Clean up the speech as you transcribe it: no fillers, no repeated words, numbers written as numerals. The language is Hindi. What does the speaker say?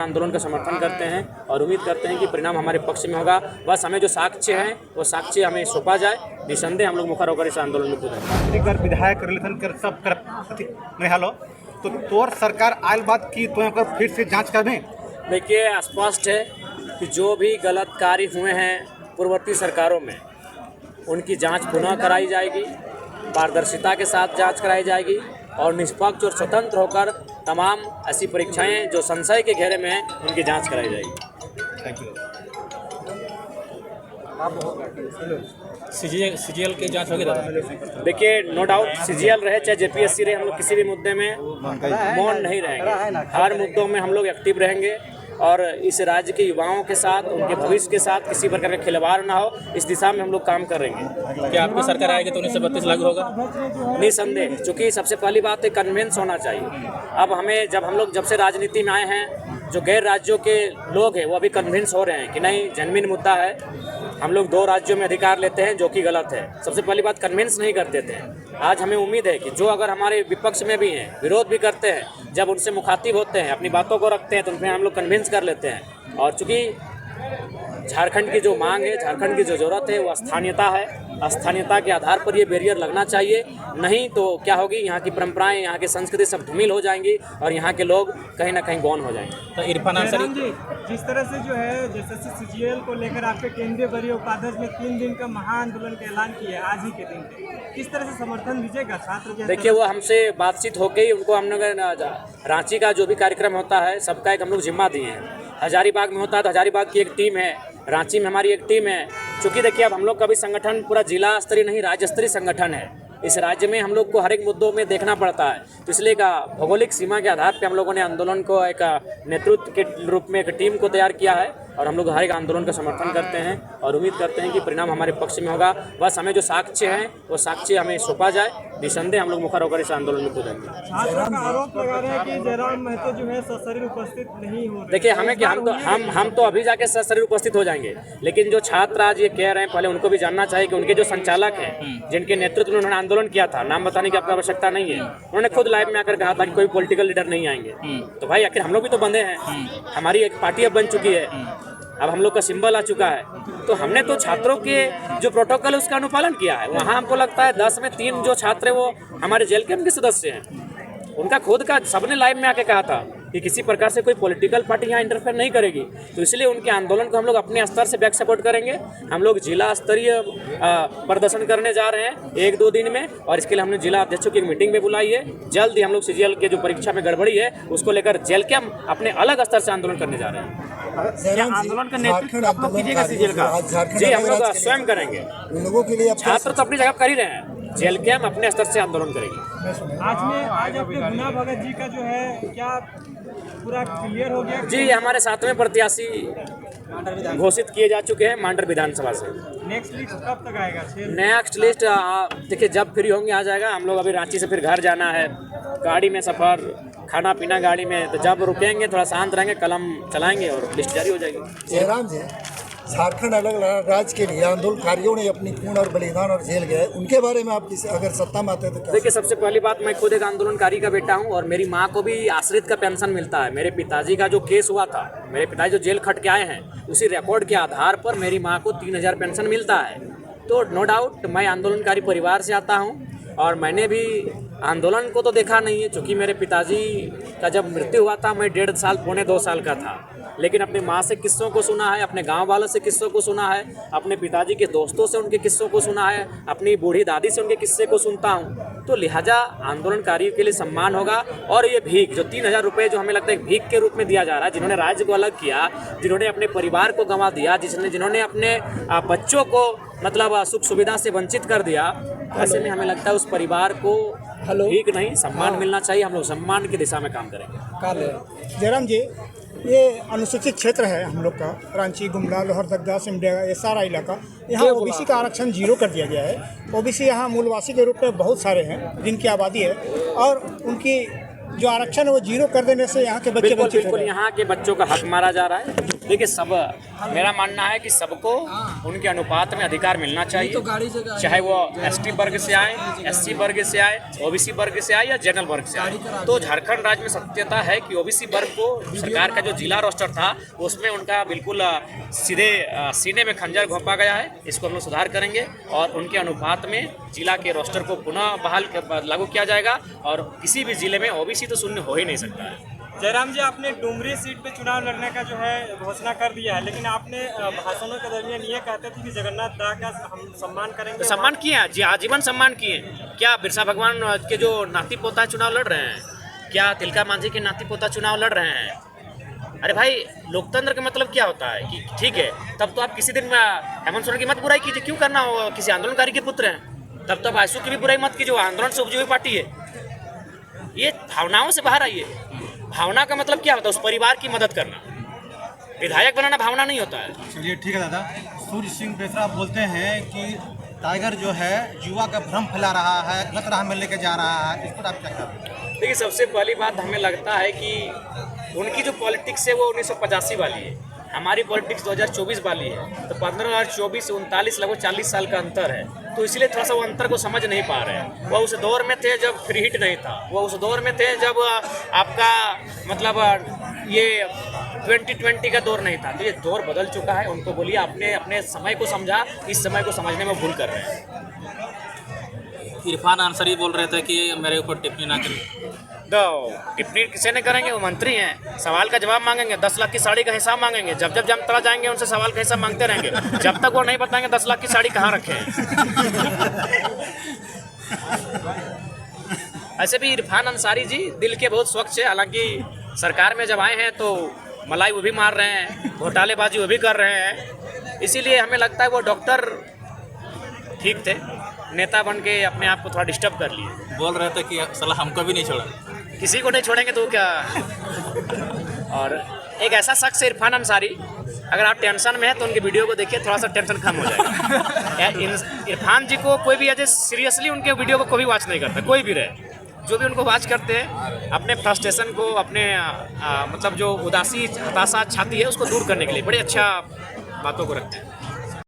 आंदोलन का समर्थन करते हैं और उम्मीद करते हैं कि परिणाम हमारे पक्ष में होगा। बस हमें जो साक्ष्य हैं वो साक्ष्य हमें सौंपा जाए, निसंदेह हम लोग मुखर होकर इस आंदोलन में कूदेंगे। एक बार विधायक रिलेशन कर सब कर नहीं हालो तो तोर सरकार आयल बात की तो यहाँ फिर से जांच कर दें। देखिए, स्पष्ट है कि जो भी गलत कार्य हुए हैं पूर्ववर्ती सरकारों में उनकी जांच पुनः कराई जाएगी, पारदर्शिता के साथ जांच कराई जाएगी और निष्पक्ष और स्वतंत्र होकर तमाम ऐसी परीक्षाएं जो संशय के घेरे में हैं उनकी जांच कराई जाएगी। Thank you. सीजीएल की जांच होगी दादा? देखिए, नो डाउट सीजीएल रहे चाहे जेपीएससी रहे, हम लोग किसी भी मुद्दे में मौन नहीं रहेंगे। हर मुद्दों में हम लोग एक्टिव रहेंगे और इस राज्य के युवाओं के साथ, उनके भविष्य के साथ किसी प्रकार का खिलवाड़ ना हो, इस दिशा में हम लोग काम करेंगे। क्या आपकी सरकार आएगी तो 1932 लागू होगा? निसंदेह, चूँकि सबसे पहली बात है कन्विंस होना चाहिए। अब हमें जब से राजनीति में आए हैं, जो गैर राज्यों के लोग हैं वो अभी कन्विंस हो रहे हैं कि नहीं, जेन्युइन मुद्दा है, हम लोग 2 राज्यों में अधिकार लेते हैं, जो कि गलत है। सबसे पहली बात कन्विंस नहीं कर देते हैं। आज हमें उम्मीद है कि जो अगर हमारे विपक्ष में भी हैं, विरोध भी करते हैं, जब उनसे मुखातिब होते हैं, अपनी बातों को रखते हैं तो उनमें हम लोग कन्विंस कर लेते हैं। और चूँकि झारखंड की जो मांग है, झारखंड की जो ज़रूरत है वो स्थानीयता है। स्थानीयता के आधार पर ये बैरियर लगना चाहिए, नहीं तो क्या होगी, यहाँ की परंपराएं, यहाँ की संस्कृति सब धूमिल हो जाएंगी और यहाँ के लोग कहीं ना कहीं गौन हो जाएंगे। तो इरफान अंसारी जी, जिस तरह से जो है जैसे सीजीएल को लेकर आपके केंद्रीय वरीय उपाध्यक्ष ने 3 दिन का महाआंदोलन का ऐलान किया आज ही के दिन, किस तरह से समर्थन दीजिएगा छात्र? देखिए, वो हमसे बातचीत हो गई, उनको हम लोग रांची का जो भी कार्यक्रम होता है सबका एक हम लोग जिम्मा दिए हैं। हजारीबाग में होता है तो हजारीबाग की एक टीम है, रांची में हमारी एक टीम है। चूँकि देखिए, अब हम लोग का भी संगठन पूरा जिला स्तरीय नहीं, राज्य स्तरीय संगठन है। इस राज्य में हम लोग को हर एक मुद्दों में देखना पड़ता है, तो इसलिए का भौगोलिक सीमा के आधार पे हम लोगों ने आंदोलन को एक नेतृत्व के रूप में एक टीम को तैयार किया है और हम लोग हर एक आंदोलन का समर्थन करते हैं और उम्मीद करते हैं कि परिणाम हमारे पक्ष में होगा। बस हमें जो साक्ष्य हैं वो साक्ष्य हमें सौंपा जाए, निसंदेह हम लोग मुखर होकर इस आंदोलन में कूदेंगे। छात्रों का आरोप लगा रहे हैं कि जयराम महतो जो है सशरीर उपस्थित नहीं हो रहे। देखिए, हमें क्या, हम तो अभी जाके सशरीर उपस्थित हो जाएंगे, लेकिन जो छात्र आज ये कह रहे हैं, पहले उनको भी जानना चाहिए कि उनके जो संचालक हैं, जिनके नेतृत्व में उन्होंने आंदोलन किया था, नाम बताने की आपको आवश्यकता नहीं है, उन्होंने खुद लाइव में आकर कहा था कि कोई पॉलिटिकल लीडर नहीं आएंगे। तो भाई आखिर हम लोग भी तो बंधे हैं, हमारी एक पार्टी अब बन चुकी है, अब हम लोग का सिंबल आ चुका है, तो हमने तो छात्रों के जो प्रोटोकॉल है उसका अनुपालन किया है। वहाँ हमको लगता है 10 में 3 जो छात्र हैं वो हमारे जेल कैंप के सदस्य हैं। उनका खुद का सबने लाइव में आके कहा था कि किसी प्रकार से कोई पॉलिटिकल पार्टी यहाँ इंटरफेयर नहीं करेगी, तो इसलिए उनके आंदोलन को हम लोग अपने स्तर से बैक सपोर्ट करेंगे। हम लोग जिला स्तरीय प्रदर्शन करने जा रहे हैं 1-2 दिन में और इसके लिए हमने जिला अध्यक्षों की एक मीटिंग में बुलाई है। जल्द ही हम लोग सीजीएल के जो परीक्षा में गड़बड़ी है उसको लेकर जेल कैंप अपने अलग स्तर से आंदोलन करने जा रहे हैं। आंदोलन का नेतृत्व आप लोग कीजिएगा सीजीएल का? जी, हम लोग स्वयं करेंगे। लोगों के लिए छात्र तो अपनी जगह कर ही रहे हैं, जेल कैंप अपने स्तर से आंदोलन करेंगे। आज अपने गुना भगत जी का जो है क्या पूरा क्लियर हो गया? जी, हमारे 7वें प्रत्याशी घोषित किए जा चुके हैं मांडर विधानसभा से। नेक्स्ट लिस्ट कब तक आएगा? नेक्स्ट लिस्ट देखिए जब फ्री होंगे आ जाएगा। हम लोग अभी रांची से फिर घर जाना है, गाड़ी में सफ़र, खाना पीना गाड़ी में, तो जब रुकेंगे थोड़ा शांत रहेंगे, कलम चलाएंगे और लिस्ट जारी हो जाएगी। जयराम जी, झारखंड अलग अलग राज्य के लिए आंदोलनकारियों ने अपनी खून और बलिदान और जेल गए, उनके बारे में आप अगर सत्ता में आते हैं तो क्या? देखिए, सबसे पहली बात, मैं खुद एक आंदोलनकारी का बेटा हूं और मेरी माँ को भी आश्रित का पेंशन मिलता है। मेरे पिताजी का जो केस हुआ था, मेरे पिताजी जो जेल खट के आए हैं, उसी रिकॉर्ड के आधार पर मेरी माँ को 3000 पेंशन मिलता है। तो नो डाउट मैं आंदोलनकारी परिवार से आता हूँ और मैंने भी आंदोलन को तो देखा नहीं है, चूँकि मेरे पिताजी का जब मृत्यु हुआ था मैं 1.5 साल, 2.25 साल का था, लेकिन अपनी माँ से किस्सों को सुना है, अपने गांव वालों से किस्सों को सुना है, अपने पिताजी के दोस्तों से उनके किस्सों को सुना है, अपनी बूढ़ी दादी से उनके किस्से को सुनता हूँ। तो लिहाजा आंदोलनकारियों के लिए सम्मान होगा। और ये भीख जो 3000 रुपये जो हमें लगता है भीख के रूप में दिया जा रहा है, जिन्होंने राज्य को अलग किया, जिन्होंने अपने परिवार को गंवा दिया, जिन्होंने अपने बच्चों को मतलब सुख सुविधा से वंचित कर दिया, ऐसे में हमें लगता है उस परिवार को भीख नहीं सम्मान मिलना चाहिए। हम लोग सम्मान की दिशा में काम करेंगे। जयराम जी, ये अनुसूचित क्षेत्र है हम लोग का, रांची, गुमला, लोहरदगा, सिमडेगा, ये सारा इलाका, यहाँ ओबीसी का आरक्षण 0 कर दिया गया है। ओबीसी यहाँ मूलवासी के रूप में बहुत सारे हैं जिनकी आबादी है और उनकी जो आरक्षण है वो 0 कर देने से यहाँ के बच्चे बिल्कुल यहाँ के बच्चों का हक मारा जा रहा है। देखिए सब मेरा मानना है कि सबको उनके अनुपात में अधिकार मिलना चाहिए, चाहे वो एसटी वर्ग से आए, एससी वर्ग से आए, ओबीसी वर्ग से आए या जनरल वर्ग से आए। तो झारखंड राज्य में सत्यता है कि ओबीसी वर्ग को सरकार का जो जिला रोस्टर था उसमें उनका बिल्कुल सीधे सीने में खंजर घोंपा गया है। इसको हम लोग सुधार करेंगे और उनके अनुपात में जिला के रोस्टर को पुनः लागू किया जाएगा और किसी भी जिले में ओबीसी तो शून्य हो ही नहीं सकता है। जयराम जी, आपने डुमरी सीट पे चुनाव लड़ने का जो है घोषणा कर दिया है, लेकिन आपने भाषणों के दरमियान ये कहते थे कि जगन्नाथ दाह का हम सम्मान करेंगे। तो सम्मान किए हैं जी, आजीवन सम्मान किए। क्या बिरसा भगवान के जो नाती पोता चुनाव लड़ रहे हैं? क्या तिलका मांझी के नाती पोता चुनाव लड़ रहे हैं? अरे भाई, लोकतंत्र का मतलब क्या होता है कि ठीक है, तब तो आप किसी दिन हेमंत सोरेन की मत बुराई कीजिए, क्यों करना हो? किसी आंदोलनकारी के पुत्र हैं, तब तो आयसू की भी बुराई मत कीजिए, वो आंदोलन से उपजी हुई पार्टी है। ये भावनाओं से बाहर आइए। भावना का मतलब क्या होता है? उस परिवार की मदद करना। विधायक बनाना भावना नहीं होता है। चलिए ठीक है दादा। सूर्य सिंह बेसरा बोलते हैं कि टाइगर जो है युवा का भ्रम फैला रहा है, गलत राह में लेके जा रहा है, इस पर आप क्या कहते हैं? देखिए, सबसे पहली बात हमें लगता है कि उनकी जो पॉलिटिक्स है वो 1985 वाली है, हमारी पॉलिटिक्स 2024 वाली है। तो 15 और 24 से 39 लगभग 40 साल का अंतर है, तो इसलिए थोड़ा सा वो अंतर को समझ नहीं पा रहे हैं। वो उस दौर में थे जब फ्री हिट नहीं था, वो उस दौर में थे जब आपका मतलब ये 2020 का दौर नहीं था। तो ये दौर बदल चुका है। उनको बोलिए आपने अपने समय को समझा, इस समय को समझने में भूल कर रहे हैं। इरफान अंसारी बोल रहे थे कि मेरे ऊपर टिप्पणी ना करें। तो टिप्पणी किसे ने करेंगे? वो मंत्री हैं, सवाल का जवाब मांगेंगे, 10 लाख की साड़ी का हिसाब मांगेंगे। जब जब हम तरह जाएंगे उनसे सवाल का हिसाब मांगते रहेंगे, जब तक वो नहीं बताएंगे 10 लाख की साड़ी कहाँ रखे हैं। ऐसे भी इरफान अंसारी जी दिल के बहुत स्वच्छ है। हालांकि सरकार में जब आए हैं तो मलाई वो भी मार रहे हैं, घोटालेबाजी वो भी कर रहे हैं। इसीलिए हमें लगता है वो डॉक्टर ठीक थे, नेता बन के अपने आप को थोड़ा डिस्टर्ब कर लिए। बोल रहे थे कि साला हमको भी नहीं छोड़ा। किसी को नहीं छोड़ेंगे तो क्या। और एक ऐसा शख्स है इरफान अंसारी, अगर आप टेंशन में हैं तो उनके वीडियो को देखिए, थोड़ा सा टेंशन कम हो जाएगा। इरफान जी को कोई भी ऐसे सीरियसली उनके वीडियो को कोई वॉच नहीं करता, कोई भी रहे। जो भी उनको वॉच करते हैं अपने फ्रस्ट्रेशन को, अपने मतलब जो उदासी हताशा छाती है उसको दूर करने के लिए बड़े अच्छा बातों को रखते हैं।